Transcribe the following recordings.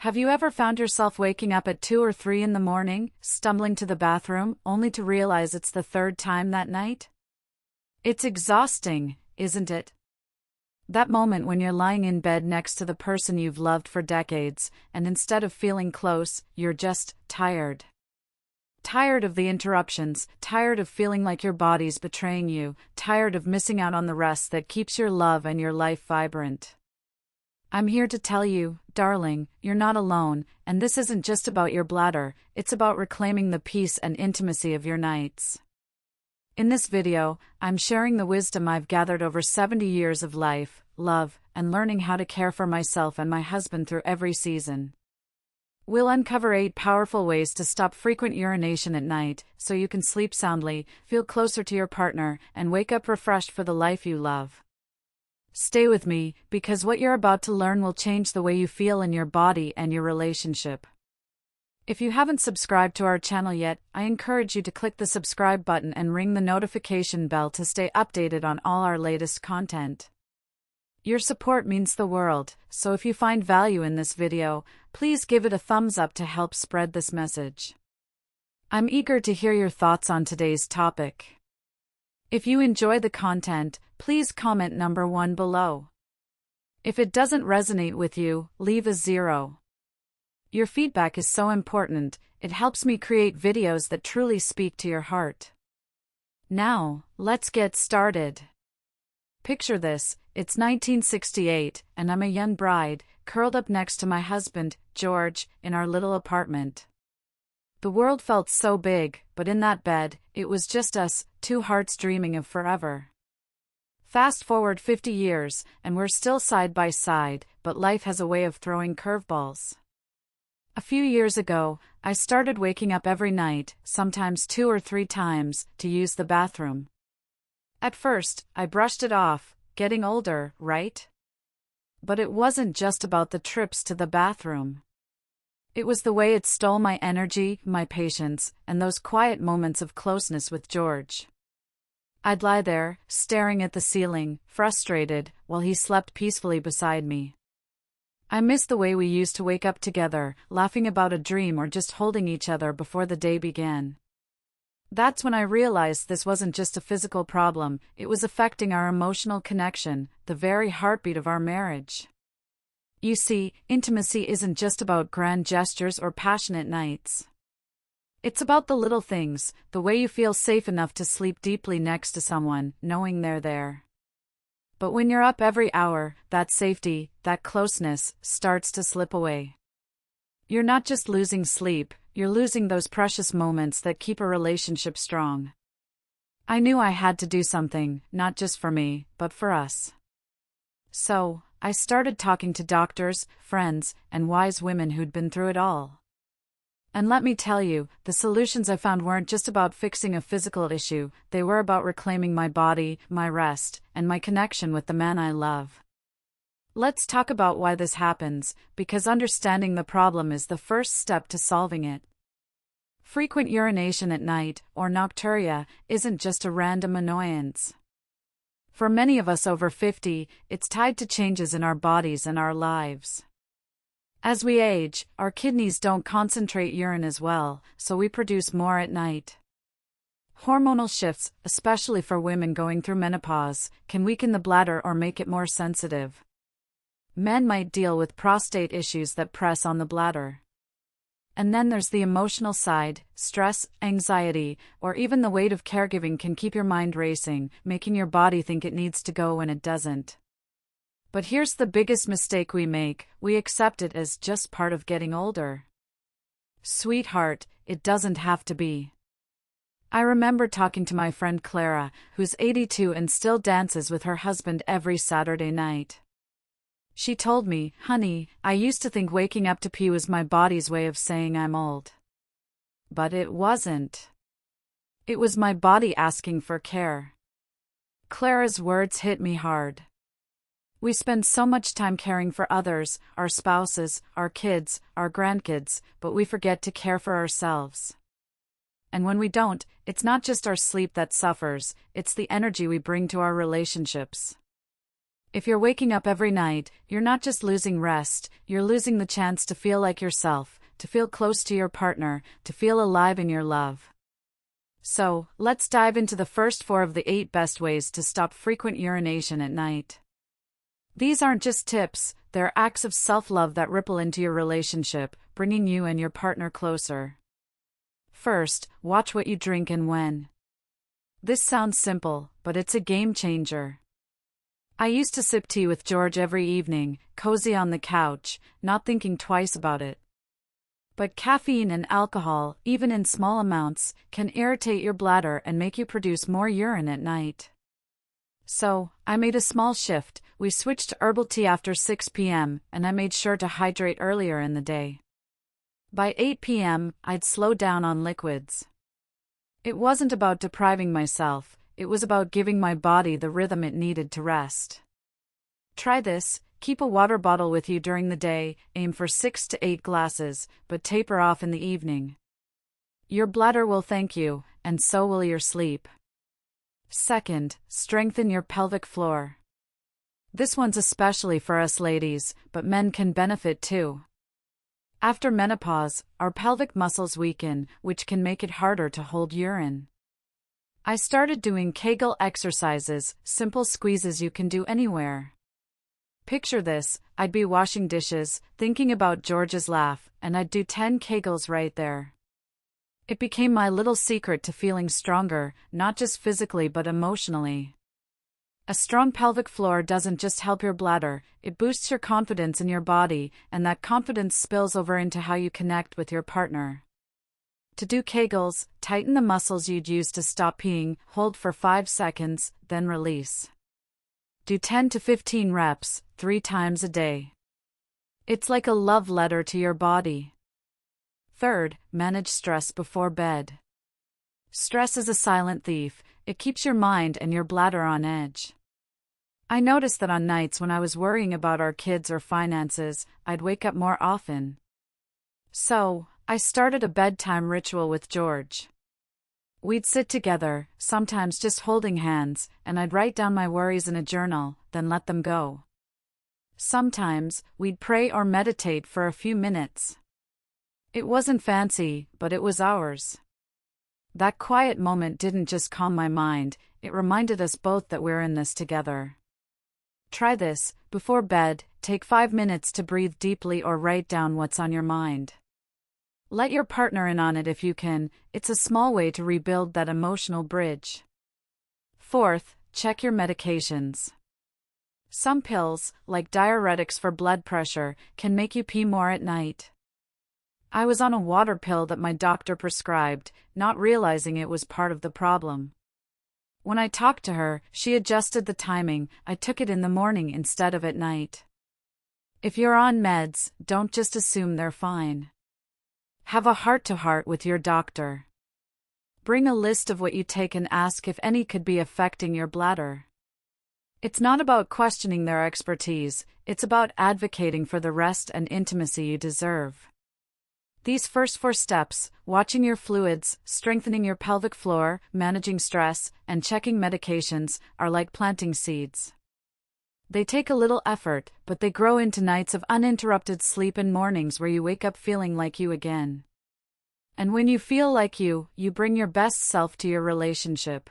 Have you ever found yourself waking up at 2 or 3 in the morning, stumbling to the bathroom, only to realize it's the third time that night? It's exhausting, isn't it? That moment when you're lying in bed next to the person you've loved for decades, and instead of feeling close, you're just tired. Tired of the interruptions, tired of feeling like your body's betraying you, tired of missing out on the rest that keeps your love and your life vibrant. I'm here to tell you, darling, you're not alone, and this isn't just about your bladder, it's about reclaiming the peace and intimacy of your nights. In this video, I'm sharing the wisdom I've gathered over 70 years of life, love, and learning how to care for myself and my husband through every season. We'll uncover 8 powerful ways to stop frequent urination at night, so you can sleep soundly, feel closer to your partner, and wake up refreshed for the life you love. Stay with me, because what you're about to learn will change the way you feel in your body and your relationship. If you haven't subscribed to our channel yet, I encourage you to click the subscribe button and ring the notification bell to stay updated on all our latest content. Your support means the world, so if you find value in this video, please give it a thumbs up to help spread this message. I'm eager to hear your thoughts on today's topic. If you enjoy the content, please comment number 1 below. If it doesn't resonate with you, leave a 0. Your feedback is so important, it helps me create videos that truly speak to your heart. Now, let's get started. Picture this, it's 1968, and I'm a young bride, curled up next to my husband, George, in our little apartment. The world felt so big, but in that bed, it was just us, 2 hearts dreaming of forever. Fast forward 50 years, and we're still side by side, but life has a way of throwing curveballs. A few years ago, I started waking up every night, sometimes 2 or 3 times, to use the bathroom. At first, I brushed it off, getting older, right? But it wasn't just about the trips to the bathroom. It was the way it stole my energy, my patience, and those quiet moments of closeness with George. I'd lie there, staring at the ceiling, frustrated, while he slept peacefully beside me. I missed the way we used to wake up together, laughing about a dream or just holding each other before the day began. That's when I realized this wasn't just a physical problem, it was affecting our emotional connection, the very heartbeat of our marriage. You see, intimacy isn't just about grand gestures or passionate nights. It's about the little things, the way you feel safe enough to sleep deeply next to someone, knowing they're there. But when you're up every hour, that safety, that closeness, starts to slip away. You're not just losing sleep, you're losing those precious moments that keep a relationship strong. I knew I had to do something, not just for me, but for us. So, I started talking to doctors, friends, and wise women who'd been through it all. And let me tell you, the solutions I found weren't just about fixing a physical issue, they were about reclaiming my body, my rest, and my connection with the man I love. Let's talk about why this happens, because understanding the problem is the first step to solving it. Frequent urination at night, or nocturia, isn't just a random annoyance. For many of us over 50, it's tied to changes in our bodies and our lives. As we age, our kidneys don't concentrate urine as well, so we produce more at night. Hormonal shifts, especially for women going through menopause, can weaken the bladder or make it more sensitive. Men might deal with prostate issues that press on the bladder. And then there's the emotional side, stress, anxiety, or even the weight of caregiving can keep your mind racing, making your body think it needs to go when it doesn't. But here's the biggest mistake we make, we accept it as just part of getting older. Sweetheart, it doesn't have to be. I remember talking to my friend Clara, who's 82 and still dances with her husband every Saturday night. She told me, honey, I used to think waking up to pee was my body's way of saying I'm old. But it wasn't. It was my body asking for care. Clara's words hit me hard. We spend so much time caring for others, our spouses, our kids, our grandkids, but we forget to care for ourselves. And when we don't, it's not just our sleep that suffers, it's the energy we bring to our relationships. If you're waking up every night, you're not just losing rest, you're losing the chance to feel like yourself, to feel close to your partner, to feel alive in your love. So, let's dive into the first 4 of the 8 best ways to stop frequent urination at night. These aren't just tips, they're acts of self-love that ripple into your relationship, bringing you and your partner closer. First, watch what you drink and when. This sounds simple, but it's a game changer. I used to sip tea with George every evening, cozy on the couch, not thinking twice about it. But caffeine and alcohol, even in small amounts, can irritate your bladder and make you produce more urine at night. So, I made a small shift. We switched to herbal tea after 6 p.m., and I made sure to hydrate earlier in the day. By 8 p.m., I'd slow down on liquids. It wasn't about depriving myself, it was about giving my body the rhythm it needed to rest. Try this. Keep a water bottle with you during the day, aim for 6 to 8 glasses, but taper off in the evening. Your bladder will thank you, and so will your sleep. Second, strengthen your pelvic floor. This one's especially for us ladies, but men can benefit too. After menopause, our pelvic muscles weaken, which can make it harder to hold urine. I started doing Kegel exercises, simple squeezes you can do anywhere. Picture this, I'd be washing dishes, thinking about George's laugh, and I'd do 10 Kegels right there. It became my little secret to feeling stronger, not just physically but emotionally. A strong pelvic floor doesn't just help your bladder, it boosts your confidence in your body, and that confidence spills over into how you connect with your partner. To do Kegels, tighten the muscles you'd use to stop peeing, hold for 5 seconds, then release. Do 10 to 15 reps, 3 times a day. It's like a love letter to your body. Third, manage stress before bed. Stress is a silent thief, it keeps your mind and your bladder on edge. I noticed that on nights when I was worrying about our kids or finances, I'd wake up more often. So, I started a bedtime ritual with George. We'd sit together, sometimes just holding hands, and I'd write down my worries in a journal, then let them go. Sometimes, we'd pray or meditate for a few minutes. It wasn't fancy, but it was ours. That quiet moment didn't just calm my mind, it reminded us both that we're in this together. Try this. Before bed, take 5 minutes to breathe deeply or write down what's on your mind. Let your partner in on it if you can, it's a small way to rebuild that emotional bridge. Fourth, check your medications. Some pills, like diuretics for blood pressure, can make you pee more at night. I was on a water pill that my doctor prescribed, not realizing it was part of the problem. When I talked to her, she adjusted the timing. I took it in the morning instead of at night. If you're on meds, don't just assume they're fine. Have a heart-to-heart with your doctor. Bring a list of what you take and ask if any could be affecting your bladder. It's not about questioning their expertise, it's about advocating for the rest and intimacy you deserve. These first 4 steps, watching your fluids, strengthening your pelvic floor, managing stress, and checking medications, are like planting seeds. They take a little effort, but they grow into nights of uninterrupted sleep and mornings where you wake up feeling like you again. And when you feel like you bring your best self to your relationship.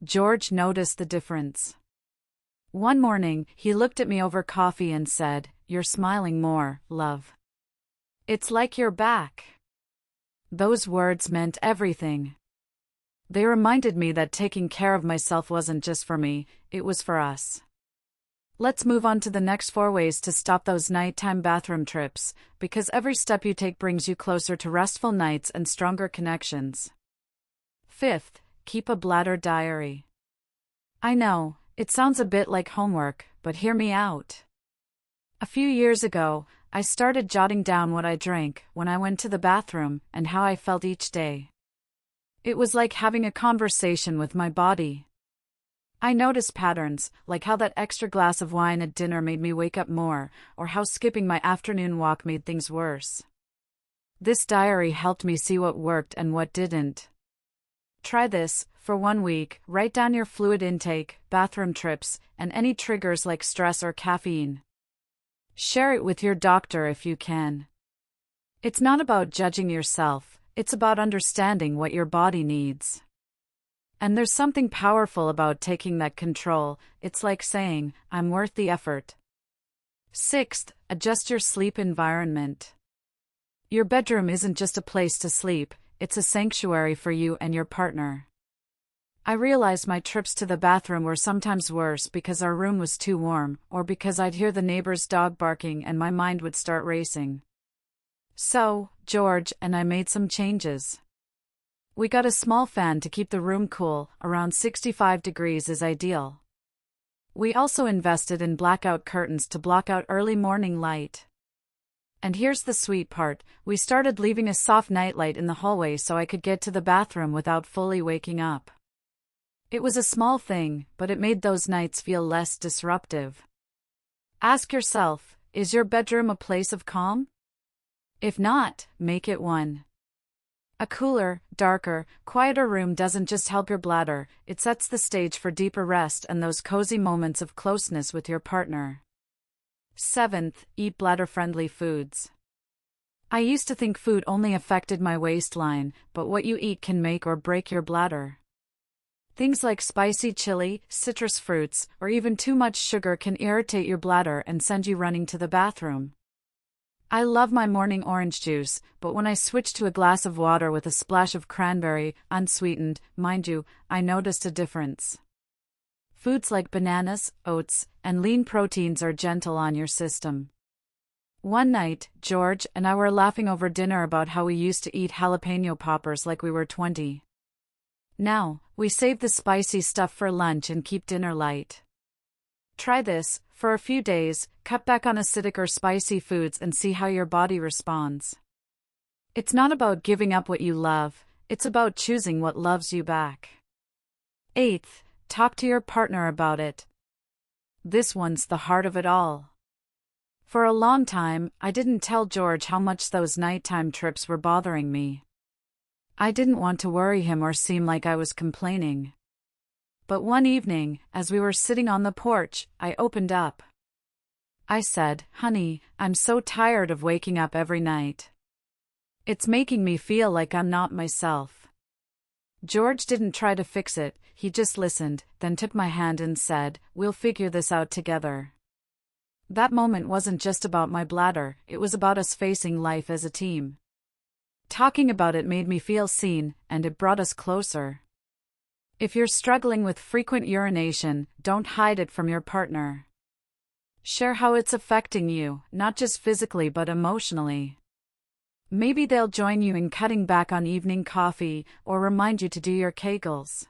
George noticed the difference. One morning, he looked at me over coffee and said, "You're smiling more, love. It's like you're back." Those words meant everything. They reminded me that taking care of myself wasn't just for me, it was for us. Let's move on to the next 4 ways to stop those nighttime bathroom trips, because every step you take brings you closer to restful nights and stronger connections. Fifth, keep a bladder diary. I know, it sounds a bit like homework, but hear me out. A few years ago, I started jotting down what I drank, when I went to the bathroom, and how I felt each day. It was like having a conversation with my body. I noticed patterns, like how that extra glass of wine at dinner made me wake up more, or how skipping my afternoon walk made things worse. This diary helped me see what worked and what didn't. Try this. For 1 week, write down your fluid intake, bathroom trips, and any triggers like stress or caffeine. Share it with your doctor if you can. It's not about judging yourself, it's about understanding what your body needs. And there's something powerful about taking that control. It's like saying, I'm worth the effort. 6th, adjust your sleep environment. Your bedroom isn't just a place to sleep, it's a sanctuary for you and your partner. I realized my trips to the bathroom were sometimes worse because our room was too warm, or because I'd hear the neighbor's dog barking and my mind would start racing. So, George and I made some changes. We got a small fan to keep the room cool, around 65 degrees is ideal. We also invested in blackout curtains to block out early morning light. And here's the sweet part, we started leaving a soft nightlight in the hallway so I could get to the bathroom without fully waking up. It was a small thing, but it made those nights feel less disruptive. Ask yourself, is your bedroom a place of calm? If not, make it one. A cooler, darker, quieter room doesn't just help your bladder, it sets the stage for deeper rest and those cozy moments of closeness with your partner. 7th, eat bladder-friendly foods. I used to think food only affected my waistline, but what you eat can make or break your bladder. Things like spicy chili, citrus fruits, or even too much sugar can irritate your bladder and send you running to the bathroom. I love my morning orange juice, but when I switch to a glass of water with a splash of cranberry, unsweetened, mind you, I noticed a difference. Foods like bananas, oats, and lean proteins are gentle on your system. One night, George and I were laughing over dinner about how we used to eat jalapeno poppers like we were 20. Now, we save the spicy stuff for lunch and keep dinner light. Try this, for a few days, cut back on acidic or spicy foods and see how your body responds. It's not about giving up what you love, it's about choosing what loves you back. 8th, talk to your partner about it. This one's the heart of it all. For a long time, I didn't tell George how much those nighttime trips were bothering me. I didn't want to worry him or seem like I was complaining. But one evening, as we were sitting on the porch, I opened up. I said, "Honey, I'm so tired of waking up every night. It's making me feel like I'm not myself." George didn't try to fix it, he just listened, then took my hand and said, "We'll figure this out together." That moment wasn't just about my bladder, it was about us facing life as a team. Talking about it made me feel seen, and it brought us closer. If you're struggling with frequent urination, don't hide it from your partner. Share how it's affecting you, not just physically but emotionally. Maybe they'll join you in cutting back on evening coffee, or remind you to do your Kegels.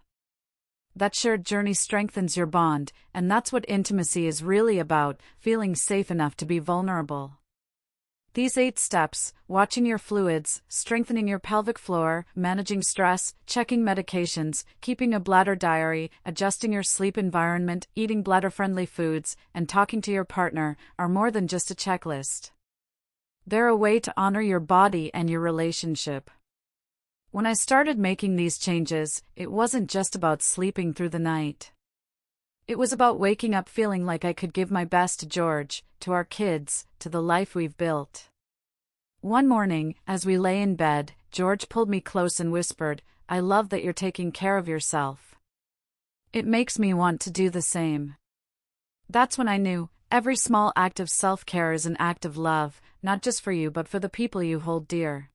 That shared journey strengthens your bond, and that's what intimacy is really about, feeling safe enough to be vulnerable. These 8 steps, watching your fluids, strengthening your pelvic floor, managing stress, checking medications, keeping a bladder diary, adjusting your sleep environment, eating bladder-friendly foods, and talking to your partner, are more than just a checklist. They're a way to honor your body and your relationship. When I started making these changes, it wasn't just about sleeping through the night. It was about waking up feeling like I could give my best to George, to our kids, to the life we've built. One morning, as we lay in bed, George pulled me close and whispered, "I love that you're taking care of yourself. It makes me want to do the same." That's when I knew, every small act of self-care is an act of love, not just for you but for the people you hold dear.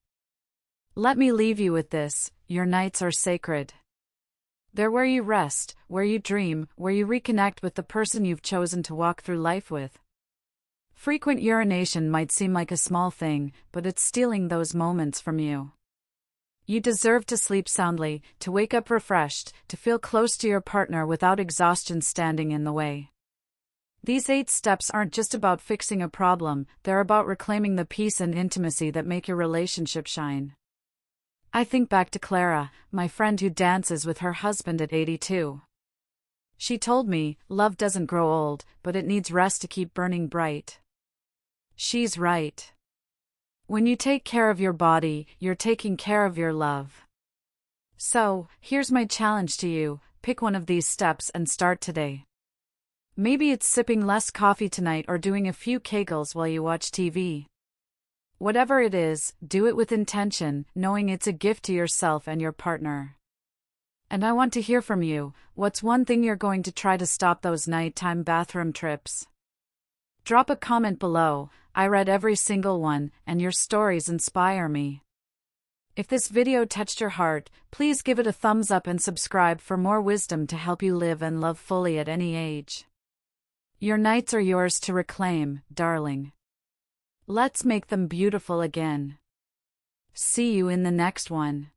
Let me leave you with this, your nights are sacred. They're where you rest, where you dream, where you reconnect with the person you've chosen to walk through life with. Frequent urination might seem like a small thing, but it's stealing those moments from you. You deserve to sleep soundly, to wake up refreshed, to feel close to your partner without exhaustion standing in the way. These 8 steps aren't just about fixing a problem, they're about reclaiming the peace and intimacy that make your relationship shine. I think back to Clara, my friend who dances with her husband at 82. She told me, love doesn't grow old, but it needs rest to keep burning bright. She's right. When you take care of your body, you're taking care of your love. So, here's my challenge to you: pick one of these steps and start today. Maybe it's sipping less coffee tonight or doing a few kegels while you watch TV. Whatever it is, do it with intention, knowing it's a gift to yourself and your partner. And I want to hear from you. What's one thing you're going to try to stop those nighttime bathroom trips? Drop a comment below. I read every single one, and your stories inspire me. If this video touched your heart, please give it a thumbs up and subscribe for more wisdom to help you live and love fully at any age. Your nights are yours to reclaim, darling. Let's make them beautiful again. See you in the next one.